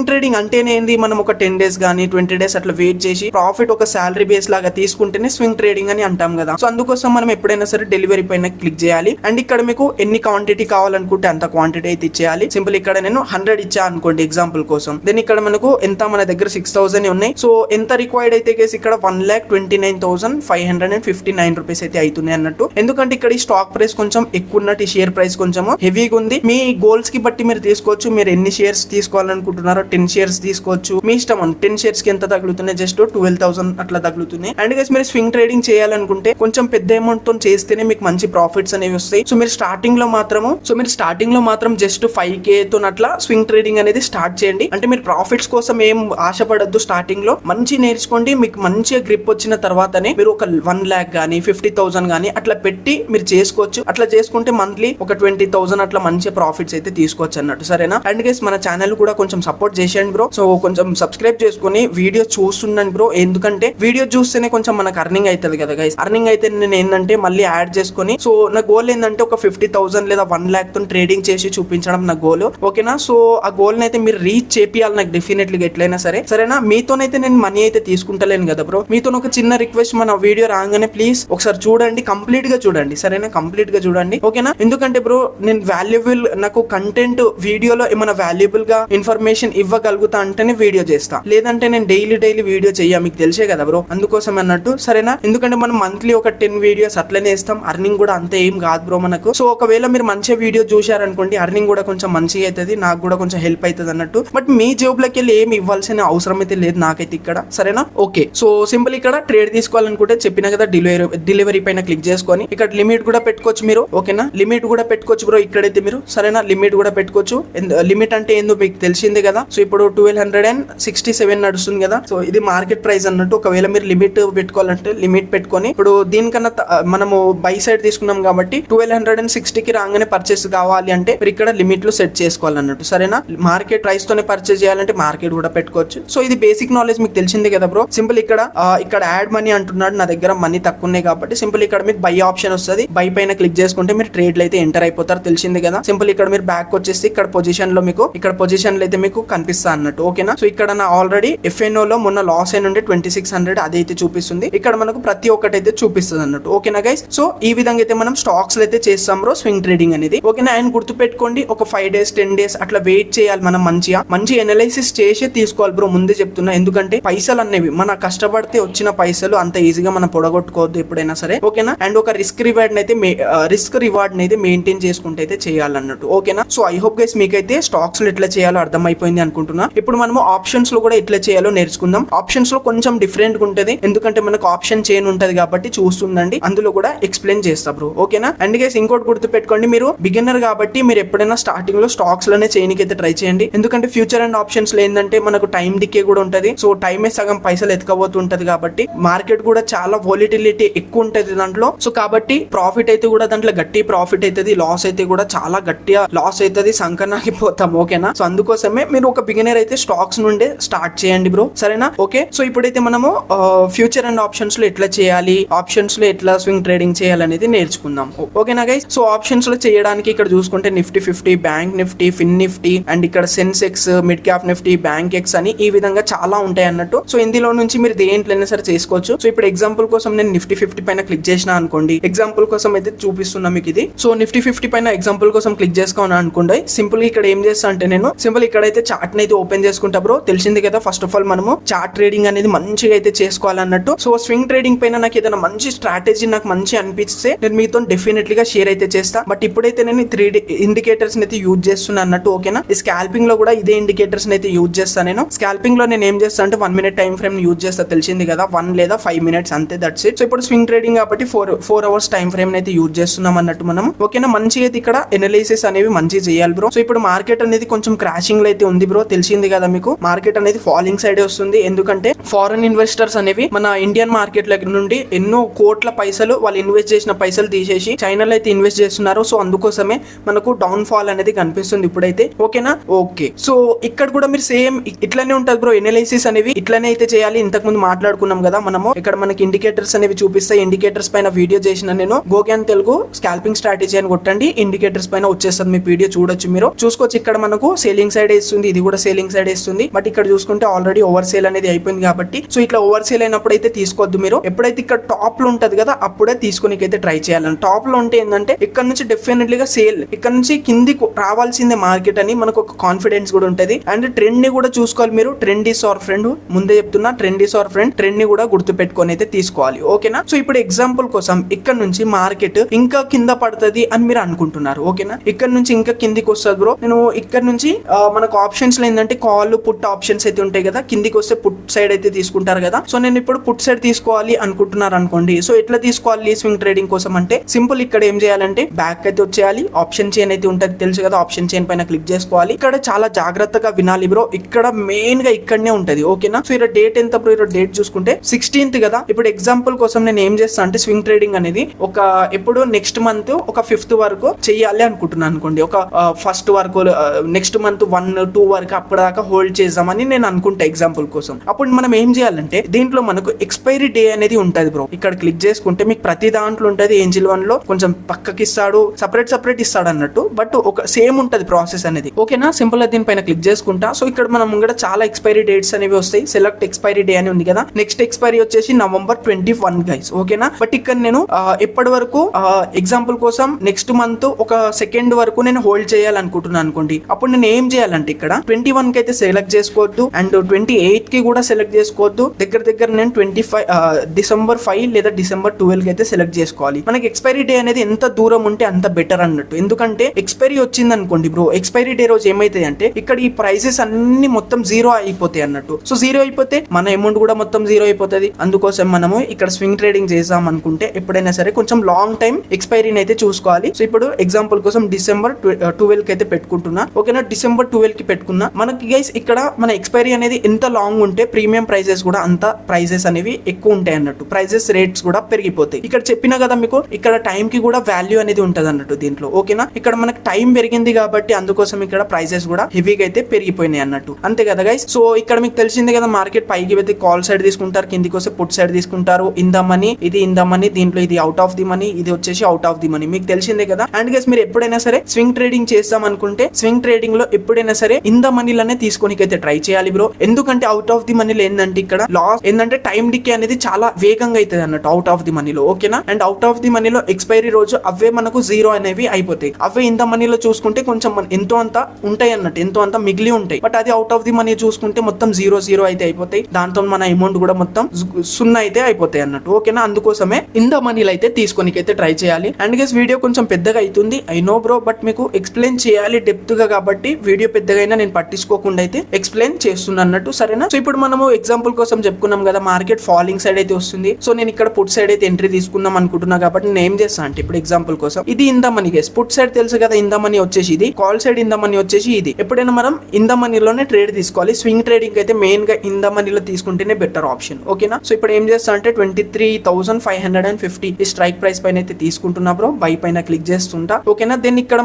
ట్రేడింగ్ అంటేనే ఏంది, మనం ఒక 10 days కానీ 20 days అట్లా వెయిట్ చేసి ప్రాఫిట్ ఒక సాలరీ బేస్ లాగా తీసుకుంటేనే స్వింగ్ ట్రేడింగ్ అని అంటాం కదా. సో అందుకోసం మనం ఎప్పుడైనా సరే డెలివరీ పైన క్లిక్ చేయాలి. అండ్ ఇక్కడ మీకు ఎన్ని క్వాంటిటీ కావాలనుకుంటే అంత క్వాంటిటీ అయితే ఇచ్చేయాలి. సింపుల్ ఇక్కడ నేను 100 ఇచ్చా అనుకోండి ఎగ్జాంపుల్ కోసం. దెన్ ఇక్కడ మనకు ఎంత, మన దగ్గర 6,000 ఉన్నాయి. సో ఎంత రిక్వైర్డ్ అయితే కేసు ఇక్కడ 1,29,559 రూపీస్ అయితే అవుతున్నాయి అన్నట్టు. ఎందుకంటే ఇక్కడ ఈ స్టాక్ ప్రైస్ కొంచెం ఎక్కువ ఉన్నట్టు, ఈ షేర్ ప్రైస్ కొంచెం హెవీగా ఉంది. మీ గోల్స్ కి బట్టి మీరు తీసుకోవచ్చు, మీరు ఎన్ని షేర్స్ తీసుకోవాలనుకుంటున్నారో 10 షేర్స్ తీసుకోవచ్చు, మీ ఇష్టం. 10 షేర్స్ కి ఎంత తగులుతున్నాయి, జస్ట్ 12,000 అట్లా తగులుతున్నాయి. అండ్ గైస్ మీరు స్వింగ్ ట్రేడింగ్ చేయాలనుకుంటే కొంచెం పెద్ద అమౌంట్ తో చేస్తేనే మీకు మంచి ప్రాఫిట్స్ అనేవి వస్తాయి. సో మీరు స్టార్టింగ్ లో మాత్రం జస్ట్ 5K తో అట్లా స్వింగ్ ట్రేడింగ్ అనేది స్టార్ట్ చేయండి. అంటే మీరు ప్రాఫిట్స్ కోసం ఏం ఆశపడద్దు, స్టార్టింగ్ లో మంచి నేర్చుకోండి. మీకు మంచిగా గ్రిప్ వచ్చిన తర్వాతనే మీరు ఒక 1 lakh గానీ 50,000 గానీ అట్లా పెట్టి మీరు చేసుకోవచ్చు. అట్లా చేసుకుంటే మంత్లీ ఒక 20,000 అట్లా మంచి ప్రాఫిట్స్ అయితే తీసుకోవచ్చు అన్నట్టు, సరేనా. అండ్ గైస్ మన ఛానల్ కూడా కొంచెం సపోర్ట్ చేసేయండి బ్రో. సో కొంచెం సబ్స్క్రైబ్ చేసుకుని వీడియో చూస్తుండండి బ్రో. ఎందుకంటే వీడియో చూస్తేనే కొంచెం మనకు అర్నింగ్ అవుతుంది కదా గైస్. అర్నింగ్ అయితే నేను ఏంటంటే మళ్ళీ యాడ్ చేసుకుని, సో నా గోల్ ఏంటంటే ఒక 50,000 లేదా 1 lakh తో ట్రేడింగ్ చేసి చూపించడం నా గోల్, ఓకేనా. సో ఆ గోల్ అయితే మీరు రీచ్ చేపియాలి నాకు డెఫినెట్లీగా ఎట్లయినా సరే, సరేనా. మీతోనైతే నేను మనీ అయితే తీసుకుంటలేను కదా బ్రో. మీతో ఒక చిన్న రిక్వెస్ట్, మన వీడియో రాగానే ప్లీజ్ ఒకసారి చూడండి, కంప్లీట్ గా చూడండి, సరేనా. కంప్లీట్ గా చూడండి, ఓకేనా. ఎందుకంటే బ్రో నేను వాల్యుబుల్, నాకు కంటెంట్ వీడియోలో ఏమైనా వాల్యుబుల్ గా ఇన్ఫర్మేషన్ ఇవ్వగలుగుతా అంటేనే వీడియో చేస్తా, లేదంటే నేను డైలీ వీడియో చెయ్యా, మీకు తెలిసే కదా బ్రో. అందుకోసం అన్నట్టు, సరేనా. ఎందుకంటే మనం మంత్లీ ఒక 10 వీడియోస్ అట్లనే ఇస్తాం, అర్నింగ్ కూడా అంతే ఏం కాదు బ్రో మనకు. సో ఒకవేళ మీరు మంచిగా వీడియో చూశారనుకోండి, అర్నింగ్ కూడా కొంచెం మంచిగా అవుతుంది, నాకు కూడా కొంచెం హెల్ప్ అవుతుంది అన్నట్టు. బట్ మీ జేబులోకి వెళ్ళి ఏమి ఇవ్వాల్సిన అవసరం అయితే లేదు నాకైతే ఇక్కడ, సరేనా. ఓకే, సో సింపుల్ ఇక్కడ ట్రేడ్ తీసుకోవాలనుకుంటే చెప్పిన కదా, డెలివరీ పైన క్లిక్ చేసుకొని ఇక్కడ లిమిట్ కూడా పెట్టుకోవచ్చు మీరు, ఓకేనా. లిమిట్ కూడా పెట్టుకోవచ్చు బ్రో ఇక్కడైతే మీరు, సరేనా. లిమిట్ కూడా పెట్టుకోవచ్చు. లిమిట్ అంటే ఏందో మీకు తెలిసిందే కదా. సో ఇప్పుడు 1267 నడుస్తుంది కదా. సో ఇది మార్కెట్ ప్రైస్ అన్నట్టు. ఒకవేళ మీరు లిమిట్ పెట్టుకోవాలంటే లిమిట్ పెట్టుకొని, ఇప్పుడు దీనికన్నా మనము బై సైడ్ తీసుకున్నాం కాబట్టి 1260కి రాగానే పర్చేస్ కావాలి అంటే మీరు ఇక్కడ లిమిట్ లో సెట్ చేసుకోవాలన్నట్టు, సరేనా. మార్కెట్ ప్రైస్ తోనే పర్చేస్ చేయాలంటే మార్కెట్ కూడా పెట్టుకోవచ్చు. సో ఇది బేసిక్ నాలెడ్జ్ మీకు తెలిసిందే కదా బ్రో. సింపుల్ ఇక్కడ యాడ్ మనీ అంటున్నాడు, నా దగ్గర మనీ తక్కువ ఉన్నాయి కాబట్టి సింపుల్ ఇక్కడ మీకు బై ఆప్షన్ వస్తుంది. బై పైన క్లిక్ చేసుకుంటే మీరు ట్రేడ్ లో అయితే ఎంటర్ అయిపోతారు, తెలిసిందే కదా. సింపుల్ ఇక్కడ మీరు బ్యాక్ వచ్చేసి ఇక్కడ పొజిషన్ లో మీకు ఇక్కడ పొజిషన్ లో అయితే మీకు కనిపిస్తా అన్నట్టు, ఓకేనా. సో ఇక్కడ నా ఆల్రెడీ FNO లో మొన్న లాస్ అయిన 2600 అదైతే చూపిస్తుంది. ఇక్కడ మనకు ప్రతి ఒక్కటి అయితే చూపిస్తుంది అన్నట్టు, ఓకేనా గైస్. సో ఈ విధంగా అయితే మనం స్టాక్స్ అయితే చేస్తాం బ్రో స్వింగ్ ట్రేడింగ్ అనేది, ఓకేనా. ఆయన గుర్తు పెట్టుకోండి, ఒక 5 days 10 days అట్లా వెయిట్ చేయాలి. మనం మంచి ఎనలైసిస్ చేసి తీసుకోవాలి బ్రో, ముందే చెప్తున్నా. ఎందుకంటే పైసలు అనేవి మన కష్టపడితే వచ్చిన పైసలు అంత ఈజీగా మనం పొడగొట్టుకోవద్దు ఎప్పుడైనా సరే, ఓకేనా. అండ్ ఒక రిస్క్ రివార్డ్ అయితే మెయింటైన్ చేసుకుంటే అయితే చేయాలన్నట్టు, ఓకేనా. సో ఐ హోప్ గైస్ మీకైతే స్టాక్స్ లో ఎట్లా చేయాలో అర్థమైపోయింది అనుకుంటున్నా. ఇప్పుడు మనము ఆప్షన్స్ లో కూడా ఎట్లా చేయాలో నేర్చుకుందాం. ఆప్షన్స్ లో కొంచెం డిఫరెంట్ గా ఉంటది, ఎందుకంటే మనకు ఆప్షన్ చైన్ ఉంటది కాబట్టి చూస్తుండండి, అందులో కూడా ఎక్స్ప్లెయిన్ చేస్తా బ్రో, ఓకేనా. అండ్ గైస్ ఇంకోటి గుర్తు పెట్టుకోండి, మీరు బిగినర్ కాబట్టి మీరు ఎప్పుడైనా స్టార్టింగ్ లో స్టాక్స్ లోనే చేయడానికి అయితే ట్రై చేయండి. ఎందుకంటే ఫ్యూచర్ అండ్ ఆప్షన్స్ లో ఏంటంటే మనకు టైం డికే కూడా ఉంటది. సో టైమే సగం పైసలు ఎత్తుకపోతుంటది కాబట్టి మార్కెట్ కూడా చాలా వోలిటిలిటీ ఎక్కువ ఉంటది దాంట్లో. సో కాబట్టి ప్రాఫిట్ అయితే కూడా దాంట్లో గట్టి ప్రాఫిట్ అవుతుంది, లాస్ అయితే కూడా చాలా గట్టిగా లాస్ అవుతుంది, సంకనాగిపోతాం, ఓకేనా. సో అందుకోసమే మీరు ఒక బిగినర్ అయితే స్టాక్స్ నుండే స్టార్ట్ చేయండి బ్రో, సరేనా? ఓకే, సో ఇప్పుడైతే మనము ఫ్యూచర్ అండ్ ఆప్షన్స్ లో ఎట్లా చేయాలి, ఆప్షన్స్ లో ఎట్లా స్వింగ్ ట్రేడింగ్ చేయాలనేది నేర్చుకుందాం. ఓకేనా గైస్? సో ఆప్షన్స్ లో చేయడానికి ఇక్కడ చూసుకుంటే Nifty 50, bank Nifty, fin Nifty and ఇక్కడ Sensex, mid cap Nifty, Bankex అని ఈ విధంగా చాలా ఉంటాయి అన్నట్టు. సో ఇందులో నుంచి మీరు దేంట్లైనా సరే చేసుకోవచ్చు. సో ఇప్పుడు ఎగ్జాంపుల్ కోసం నేను నిఫ్టీ 50 పైన క్లిక్ చేసిన అనుకోండి, ఎగ్జాంపుల్ కోసం అయితే చూపిస్తున్నా మీకు ఇది. సో నిఫ్టీ 50 పైన ఎగ్జాంపుల్ కోసం క్లిక్ చేసుకోవాలని అనుకోండి, సింపుల్ ఇక్కడ ఏం చేస్తా అంటే నేను సింపుల్ ఇక్కడైతే చార్ట్ అయితే ఓపెన్ చేసుకుంటా బ్రో. తెలిసింది కదా, ఫస్ట్ ఆఫ్ ఆల్ మనము చార్ట్ ట్రేడింగ్ అనేది మంచిగా అయితే చేసుకోవాలన్నట్టు. సో స్వింగ్ ట్రేడింగ్ పైన నాకు ఏదైనా మంచి స్ట్రాటజీ నాకు మంచి అనిపిస్తే నేను మీతో డెఫినెట్లీ గా షేర్ అయితే చేస్తా. బట్ ఇప్పుడైతే నేను 3D ఇండికేటర్స్ అయితే యూజ్ చేస్తున్నా అన్నట్టు. ఓకేనా? ఈ స్కాల్పింగ్ లో కూడా ఇదే ఇండికేటర్స్ అయితే యూజ్ చేస్తాను నేను. స్కాల్పింగ్ లో నేను ఏం చేస్తా అంటే 1 minute టైం ఫ్రేమ్ యూజ్ చేస్తా, తెలిసింది కదా, 1 లేదా 5 minutes అంతే, దట్స్ ఇట్. సో ఇప్పుడు స్వింగ్ ట్రేడింగ్ కాబట్టి 4 hours టైం ఫ్రేమ్ అయితే యూజ్ చేస్తున్నాం అన్నట్టు మనం. ఓకేనా? మంచిగా అయితే ఇక్కడ ఎనాలిసిస్ అనేవి మంచిగా చేయాలి బ్రో. సో ఇప్పుడు మార్కెట్ అనేది కొంచెం క్రాషింగ్ లో అయితే ఉంది బ్రో, తెలిసింది కదా మీకు. మార్కెట్ అనేది ఫాలింగ్ సైడ్ వస్తుంది, ఎందుకంటే ఫారెన్ ఇన్వెస్టర్స్ అనేవి మన ఇండియన్ మార్కెట్ నుండి ఎన్నో కోట్ల పైసలు వాళ్ళు ఇన్వెస్ట్ చేసిన పైసలు తీసేసి చైనాలో అయితే ఇన్వెస్ట్ చేస్తున్నారు. సో అందుకోసమే మనకు డౌన్ ఫాల్ అనేది కనిపిస్తుంది ఇప్పుడైతే. ఓకేనా? ఓకే, సో ఇక్కడ కూడా మీరు సేమ్ ఇట్లానే ఉంటుంది బ్రో, ఎనాలిసిస్ అనేవి ఇట్లానే అయితే చేయాలి. ఇంతకు ముందు మాట్లాడుకున్నాం కదా మనము. ఇక్కడ మనకి ఇండికేటర్స్ అనేవి చూపిస్తాయి. ఇండికేటర్స్ పైన వీడియో చేసిన నేను, గోగ్యాన్ తెలుగు స్కాల్పింగ్ స్ట్రాటజీ అని కొట్టండి, ఇండికేటర్స్ పైన వచ్చేస్తుంది మీకు వీడియో, చూడొచ్చు మీరు. చూసుకోవచ్చు ఇక్కడ మనకు సేలింగ్ సైడ్ ఇస్తుంది, ఇది కూడా సేలింగ్ సైడ్ ఇస్తుంది. బట్ ఇక్కడ చూసుకుంటే ఆల్రెడీ ఓవర్ సేల్ అనేది అయిపోయింది కాబట్టి సో ఇట్లా ఓవర్ సేల్ అయినప్పుడు అయితే తీసుకోవద్దు మీరు. ఎప్పుడైతే ఇక్కడ టాప్ లో ఉంటది కదా అప్పుడే తీసుకునేకైతే ట్రై చేయాలని. టాప్ లో ఉంటే ఏంటంటే ఇక్కడ నుంచి డెఫినెట్లీగా సేల్, ఇక్కడ నుంచి కింది రావాల్సిందే మార్కెట్ అని మనకు ఒక కాన్ఫిడెన్స్ కూడా ఉంటది. అండ్ ట్రెండ్ ని కూడా చూసుకోవాలి మీరు. ట్రెండ్ ఈస్ అవర్ ఫ్రెండ్, ముందే చెప్తున్నా, trend is our friend. Trend ని కూడా గుర్తు పెట్టుకొని అయితే తీసుకోవాలి. ఓకేనా? సో ఇప్పుడు ఎగ్జాంపుల్ కోసం ఇక్కడ నుంచి మార్కెట్ ఇంకా కింద పడుతుంది అని మీరు అనుకుంటున్నారు. ఓకేనా? ఇక్కడ నుంచి ఇంకా కిందికి వస్తుంది బ్రో. నేను ఇక్కడ నుంచి మనకు ఆప్షన్స్ లో ఏంటంటే కాల్ పుట్ ఆప్షన్స్ అయితే ఉంటాయి కదా, కిందికి వస్తే పుట్ సైడ్ అయితే తీసుకుంటారు కదా. సో నేను ఇప్పుడు పుట్ సైడ్ తీసుకోవాలి అనుకుంటున్నారు అనుకోండి. సో ఎట్లా తీసుకోవాలి స్వింగ్ ట్రేడింగ్ కోసం అంటే సింపుల్, ఇక్కడ ఏం చేయాలంటే బ్యాక్ అయితే వచ్చేయాలి, ఆప్షన్ చైన్ అయితే ఉంటుంది తెలుసు కదా, ఆప్షన్ చైన్ పైన క్లిక్ చేసుకోవాలి. ఇక్కడ చాలా జాగ్రత్తగా వినాలి బ్రో, ఇక్కడ మెయిన్ గా ఇక్కడనే ఉంటది. ఓకేనా? సో ఇక్కడ డేట్ ఎంత బ్రో, ఇక్కడ డేట్ చూసుకుంటే 16th కదా. ఇప్పుడు ఎగ్జాంపుల్ కోసం నేను ఏం చేస్తా అంటే స్వింగ్ ట్రేడింగ్ అనేది ఒక ఎప్పుడు నెక్స్ట్ మంత్ ఒక 5th వరకు చెయ్యాలి అనుకుంటున్నాను అనుకోండి. ఒక 1st వరకు, నెక్స్ట్ మంత్ 1-2 వరకు అప్పటిదాకా హోల్డ్ చేద్దామని నేను అనుకుంటా ఎగ్జాంపుల్ కోసం. అప్పుడు మనం ఏం చేయాలంటే దీంట్లో మనకు ఎక్స్పైరీ డే అనేది ఉంటది బ్రో. ఇక్కడ క్లిక్ చేసుకుంటే మీకు ప్రతి దాంట్లో ఉంటది. ఏంజిల్ 1 లో కొంచెం పక్కకి ఇస్తాడు, సపరేట్ ఇస్తాడు అన్నట్టు, బట్ ఒక సేమ్ ఉంటది ప్రాసెస్ అనేది. ఓకేనా? సింపుల్ గా దీనిపైన క్లిక్ చేసుకుంటా. సో ఇక్కడ మనం ముంగడ చాలా ఎక్స్పైరీ డేట్స్ అనేవి వస్తాయి. సెలెక్ట్ ఎక్స్పైరీ డే అని ఉంది కదా. నెక్స్ట్ ఎక్స్పైరీ వచ్చేసి November 21 గైస్. ఓకేనా? బట్ ఇక్కడ నేను ఎప్పటి వరకు ఎగ్జాంపుల్ కోసం నెక్స్ట్ మంత్ ఒక 2nd వరకు నేను హోల్డ్ చేయాలనుకుంటున్నాను అనుకోండి. అప్పుడు నేను ఏం చేయాలంటే ఇక్కడ 21 కి అయితే సెలెక్ట్ చేసుకోవద్దు అండ్ 28 కి కూడా సెలెక్ట్ చేసుకోవద్దు. దగ్గర నేను December 5 లేదా December 12 కి అయితే సెలెక్ట్ చేసుకోవాలి. మనకి ఎక్స్పైరీ డే అనేది ఎంత దూరం ఉంటే అంత బెటర్ అన్నట్టు. ఎందుకంటే ఎక్స్పైరీ వచ్చింది అనుకోండి బ్రో, ఎక్స్పైరీ డే రోజు ఏమైతాయి అంటే ఇక్కడ ఈ ప్రైసెస్ అన్ని మొత్తం 0 అయిపోతాయి అన్నట్టు. సో 0 అయిపోతే మన అమౌంట్ కూడా మొత్తం 0 అయిపోతుంది. అందుకోసం మనము ఇక్కడ స్వింగ్ ట్రేడింగ్ చేద్దాం అనుకుంటే ఎప్పుడైనా సరే కొంచెం లాంగ్ టైం ఎక్స్పైరీని అయితే చూసుకోవాలి. సో ఇప్పుడు ఎగ్జాంపుల్ కోసం December 12 కి అయితే పెట్టుకుంటున్నా. ఓకేనా? December 12 కి పెట్టుకున్నా. మనకి గైస్ ఇక్కడ మన ఎక్స్పైరీ అనేది ఎంత లాంగ్ ఉంటే ప్రీమియం ప్రైసెస్ కూడా అంత ప్రైసెస్ అనేవి ఎక్కువ ఉంటాయి అన్నట్టు. ప్రైసెస్ రేట్స్ కూడా పెరిగిపోతాయి. ఇక్కడ చెప్పినా కదా మీకు, ఇక్కడ టైం కి కూడా వాల్యూ అనేది ఉంటది అన్నట్టు దీంట్లో. ఓకేనా? ఇక్కడ మనకి టైం పెరిగింది కాబట్టి అందుకోసం ఇక్కడ ప్రైసెస్ కూడా హెవీగా అయితే పెరిగిపోయినాయి అన్నట్టు. అంతే కదా గైస్? సో ఇక్కడ మీకు తెలిసిందే కదా, మార్కెట్ పైకి అయితే కాల్ సైడ్ తీసుకుంటారు, కిందికి వస్తే పుట్ సైడ్ తీసుకుంటారు. ఇన్ ద మనీ, ఇది ఇన్ ద మనీ, దీంట్లో ఇది అవుట్ ఆఫ్ ది మనీ, ఇది వచ్చేసి అవుట్ ఆఫ్ ది మనీ. మీకు తెలిసిందే కదా. అండ్ గైస్ మీరు ఎప్పుడైనా సరే స్వింగ్ ట్రేడింగ్ చేస్తాం అనుకుంటే స్వింగ్ ట్రేడింగ్ లో ఎప్పుడైనా సరే ఇన్ ద మనీలోనే తీసుకోనికైతే ట్రై చేయాలి బ్రో. ఎందుకంటే అవుట్ ఆఫ్ ది మనీలో ఏంటంటే ఇక్కడ లాస్ ఏంటంటే టైం డికే అనేది చాలా వేగంగా అవుతుంది అన్నట్టు అవుట్ ఆఫ్ ది మనీలో. ఓకేనా? అండ్ అవుట్ ఆఫ్ ది మనీలో ఎక్స్పైరీ రోజు అవే మనకు 0 అనేవి అయిపోతాయి. అవే ఇన్ ద మనీలో చూసుకుంటే కొంచెం ఎంతో అంత ఉంటాయి అన్నట్టు, ఎంతో అంత మిగిలి ఉంటాయి. బట్ అది అవుట్ ఆఫ్ ది మనీ చూసుకుంటే మొత్తం 0 అయితే అయిపోతాయి. దాంతో మన అమౌంట్ కూడా మొత్తం 0 అయితే అయిపోతాయి అన్నట్టు. ఓకేనా? అందుకోసమే ఇన్ ద మనీలో అయితే తీసుకోనికైతే ట్రై చేయాలి. అండ్ గైస్ వీడియో కొంచెం పెద్దగా అవుతుంది, ఐ నో బ్రో, బట్ మీకు ఎక్స్ప్లెయిన్ చేయాలి డెప్త్ గా కాబట్టి వీడియో పెద్దగా అయినా నేను పట్టించుకోకుండా అయితే ఎక్స్ప్లెయిన్ చేస్తున్నా అన్నట్టు. సరేనా? సో ఇప్పుడు మనము ఎగ్జాంపుల్ కోసం చెప్పుకున్నాం కదా, మార్కెట్ ఫాలింగ్ సైడ్ అయితే వస్తుంది. సో నేను ఇక్కడ పుట్ సైడ్ అయితే ఎంట్రీ తీసుకుందాం అనుకుంటున్నా కాబట్టి నేను ఏం చేస్తాను అంటే ఇప్పుడు ఎగ్జాంపుల్ కోసం ఇది in the money guys. Put side తెలుసు కదా, ఇన్ ద మనీ వచ్చేసి ఇది, call side in the money వచ్చేసి ఇది. ఎప్పుడైనా మనం ఇన్ ద మనీలోనే ట్రేడ్ తీసుకోవాలి. స్వింగ్ ట్రేడింగ్ అయితే మెయిన్ గా ఇన్ ద మనీలో తీసుకుంటేనే బెటర్ ఆప్షన్. ఓకేనా? సో ఇప్పుడు ఏం చేస్తా అంటే 23,550 ఈ స్ట్రైక్ ప్రైస్ పైన అయితే తీసుకుంటున్నా బ్రో. బై పైన క్లిక్ చేస్తుంటా. ఓకేనా? దెన్ ఇక్కడ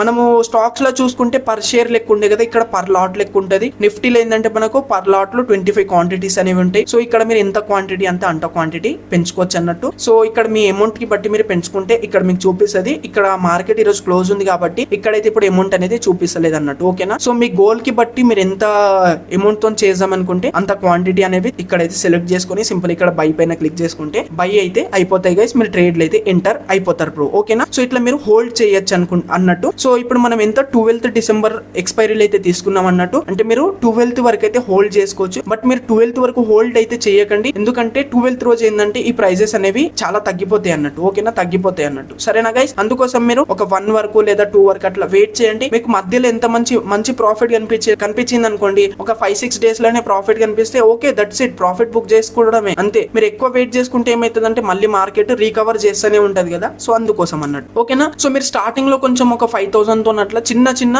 మనము స్టాక్స్ లో చూసుకుంటే పర్ షేర్ లెక్క ఉండే కదా, ఇక్కడ పర్ లాట్ లెక్క ఉంటుంది. నిఫ్టీలో ఏంటంటే మనకు పర్ లాట్ లో 25 క్వాంటిటీస్ అనేవి ఉంటాయి. సో ఇక్కడ మీరు ఎంత క్వాంటిటీ అంత క్వాంటిటీ పెంచుకోవచ్చు అన్నట్టు. సో ఇక్కడ మీ అమౌంట్ కి బట్టి మీరు పెంచుకుంటే ఇక్కడ మీకు చూపిస్తుంది. ఇక్కడ మార్కెట్ ఈ రోజు క్లోజ్ ఉంది కాబట్టి ఇక్కడైతే ఇప్పుడు అమౌంట్ అనేది చూపిస్తలేదు అన్నట్టు. ఓకేనా. సో మీ గోల్ కి బట్టి మీరు ఎంత అమౌంట్ తో చేద్దాం అనుకుంటే అంత క్వాంటిటీ అనేవి ఇక్కడైతే సెలెక్ట్ చేసుకుని సింపుల్ ఇక్కడ బై పైన క్లిక్ చేసుకుంటే బై అయితే అయిపోతాయి గైస్. మీరు ట్రేడ్ అయితే ఎంటర్ అయిపోతారు బ్రో. ఓకేనా. సో ఇట్లా మీరు హోల్డ్ చేయొచ్చు అన్నట్టు. సో ఇప్పుడు మనం ఎంత 12th డిసెంబర్ ఎక్స్పైరీలు అయితే తీసుకున్నాం అన్నట్టు. అంటే మీరు 12th వరకు అయితే హోల్డ్ చేసుకోవచ్చు. బట్ మీరు 12th వరకు హోల్డ్ అయితే చేయకండి. ఎందుకంటే 12th రోజు ఏంటంటే ఈ ప్రైజెస్ అనేవి చాలా తగ్గిపోతాయి అన్నట్టు. ఓకేనా. తగ్గిపోతాయి అన్నట్టు. సరేనా గైస్. అందుకోసం మీరు ఒక 1 వరకు లేదా 2 వరకు అట్లా వెయిట్ చేయండి. మీకు మధ్యలో ఎంత మంచి ప్రాఫిట్ కనిపించింది అనుకోండి, ఒక 5-6 డేస్ లోనే ప్రాఫిట్ కనిపిస్తే okay, that's it, profit book చేసుకోవడమే అంతే. మీరు ఎక్కువ వెయిట్ చేసుకుంటే ఏమైతుందంటే మళ్ళీ మార్కెట్ రీకవర్ చేస్తూనే ఉంటది కదా. సో అందుకోసం అన్నట్టు. ఓకేనా. సో మీరు స్టార్టింగ్ లో కొంచెం ఒక 5,000 తో అట్లా చిన్న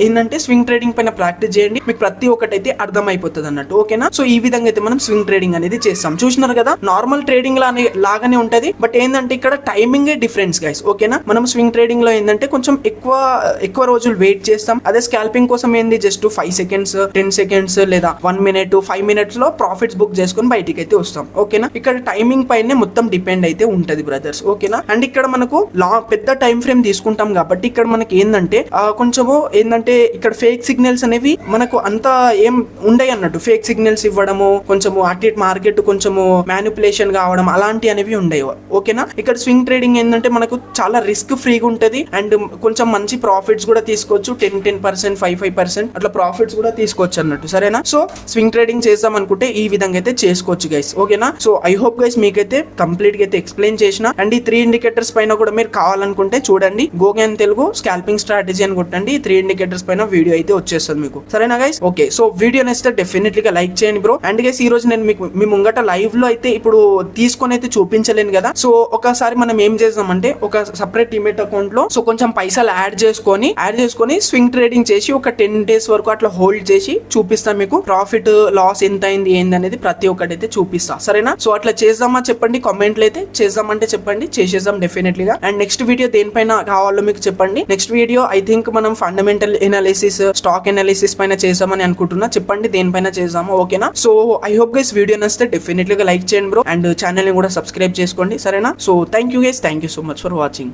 ఏంటంటే స్వింగ్ ట్రేడింగ్ పైన ప్రాక్టీస్ చేయండి. మీకు ప్రతి ఒక్కటి అయితే అర్థం అయిపోతుంది అన్నట్టు. ఓకేనా. సో ఈ విధంగా అయితే మనం స్వింగ్ ట్రేడింగ్ అనేది చేస్తాం. చూసినారు కదా, నార్మల్ ట్రేడింగ్ లాగానే ఉంటది. బట్ ఏంటంటే ఇక్కడ టైమింగ్ డిఫరెన్స్ గైస్. ఓకేనా. మనం స్వింగ్ ట్రేడింగ్ లో ఏంటంటే కొంచెం ఎక్కువ రోజులు వెయిట్ చేస్తాం. అదే స్కాల్పింగ్ కోసం ఏంది జస్ట్ 5 సెకండ్స్ 10 సెకండ్స్ లేదా 1 మినిట్ 5 మినిట్స్ లో ప్రాఫిట్స్ బుక్ చేసుకుని బయటికి అయితే వస్తాం. ఓకేనా. ఇక్కడ టైమింగ్ పైనే మొత్తం డిపెండ్ అయితే ఉంటది బ్రదర్స్. ఓకేనా. అండ్ ఇక్కడ మనకు పెద్ద టైం ఫ్రేమ్ తీసుకుంటాం కాబట్టి ఇక్కడ మనకి ఏంటంటే కొంచెము ఏంటంటే ఇక్కడ ఫేక్ సిగ్నల్స్ అనేవి మనకు అంత ఏం ఉండయి అన్నట్టు. ఫేక్ సిగ్నల్స్ ఇవ్వడము, కొంచెము అటు మార్కెట్ కొంచెము మ్యానిపులేషన్ కావడం అలాంటి అనేవి ఉండవు. ఓకేనా. ఇక్కడ స్వింగ్ ట్రేడింగ్ ఏంటంటే మనకు చాలా రిస్క్ ఫ్రీగా ఉంటది. అండ్ కొంచెం మంచి ప్రాఫిట్స్ కూడా తీసుకోవచ్చు. 10% 5% అట్లా ప్రాఫిట్స్ కూడా తీసుకోవచ్చు అన్నట్టు. సరేనా. సో స్వింగ్ ట్రేడింగ్ చేద్దాం అనుకుంటే ఈ విధంగా అయితే చేసుకోవచ్చు గైస్. ఓకేనా. సో ఐ హోప్ గైస్ మీకైతే కంప్లీట్ గా అయితే ఎక్స్ప్లెయిన్ చేసిన. అండ్ ఈ 3 ఇండికేటర్స్ పైన కూడా మీరు కావాలనుకుంటే చూడండి, గోగెన్ తెలుగు స్కాల్పింగ్ స్ట్రాటజీ అని కొట్టండి. 3 ఇండికేటర్స్ పైన వీడియో అయితే వచ్చేస్తుంది మీకు. సరేనా గైస్. ఓకే. సో వీడియో నచ్చితే డెఫినెట్లీ గా లైక్ చేయండి బ్రో. అండ్ గైస్ ఈ రోజు నేను మీకు మీ ముంగట లైవ్ లో అయితే ఇప్పుడు తీసుకొని అయితే చూపించలేను కదా. సో ఒకసారి మనం ఏం చేద్దామంటే ఒక సపరేట్ డిమెట్ అకౌంట్ లో సో కొంచెం పైసలు యాడ్ చేసుకొని స్వింగ్ ట్రేడింగ్ చేసి ఒక 10 డేస్ వరకు అట్లా హోల్డ్ చేసి చూపిస్తా మీకు. ప్రాఫిట్ లాస్ ఎంత అయింది ఏందనేది ప్రతి ఒక్కటి అయితే చూపిస్తా. సరేనా. సో అట్లా చేద్దామా చెప్పండి కామెంట్లు అయితే. చేద్దామంటే చెప్పండి, చేసేద్దాం డెఫినెట్లీగా. అండ్ నెక్స్ట్ వీడియో దేనిపైన కావాలో మీకు చెప్పండి. నెక్స్ట్ వీడియో ఐ థింక్ మనం ఫండమెంటల్ ఎనాలిసిస్ స్టాక్ ఎనాలిసిస్ పైన చేద్దామని అనుకుంటున్నా. చెప్పండి దేనిపైన చేద్దామో. ఓకేనా. So I hope guys video నచ్చితే డెఫినెట్లీగా లైక్ చేయండి బ్రో. అండ్ ఛానల్ ని కూడా సబ్స్క్రైబ్ చేసుకోండి. సరేనా. So thank you guys, thank you so much for watching.